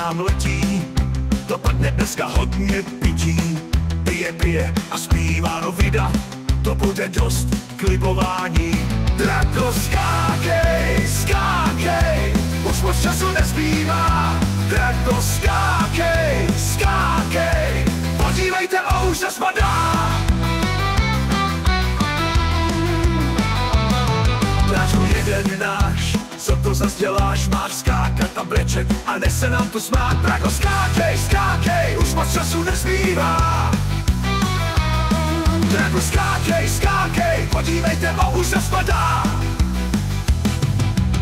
nám letí. Dopadne dneska hodně pití. Pije a zpívá Vida. To bude dost k libování. Drago, skákej, skákej, už moc času nezbývá. Drago, skákej, skákej, podívejte, už se spadá. Drago, jeden náš, co to zas děláš? Máš skákat a brečet a ne se nám tu smát. Drago, skákej, skákej, už moc času nezbývá. Drago, skákej, skákej, podívejte, už se spadá.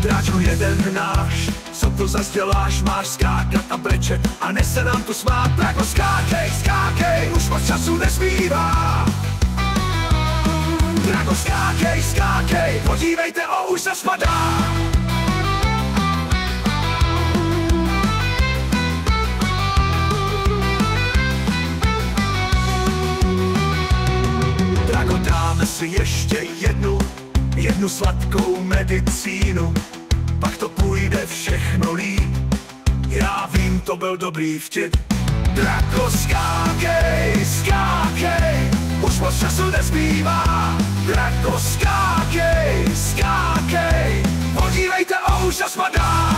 Drago, jeden náš, co to zas děláš? Máš skákat a brečet a ne se nám tu smát. Drago, skákej, skákej, už moc času nezbývá. Drago, skákej, skákej, podívejte, už se spadá. Drago, dáme si ještě jednu sladkou medicínu, pak to půjde všechno líp. Já vím, to byl dobrý vtip. Drago, skákej, skákej, už moc času nezbývá. Drago, skákej, skákej, podívejte, už se spadá.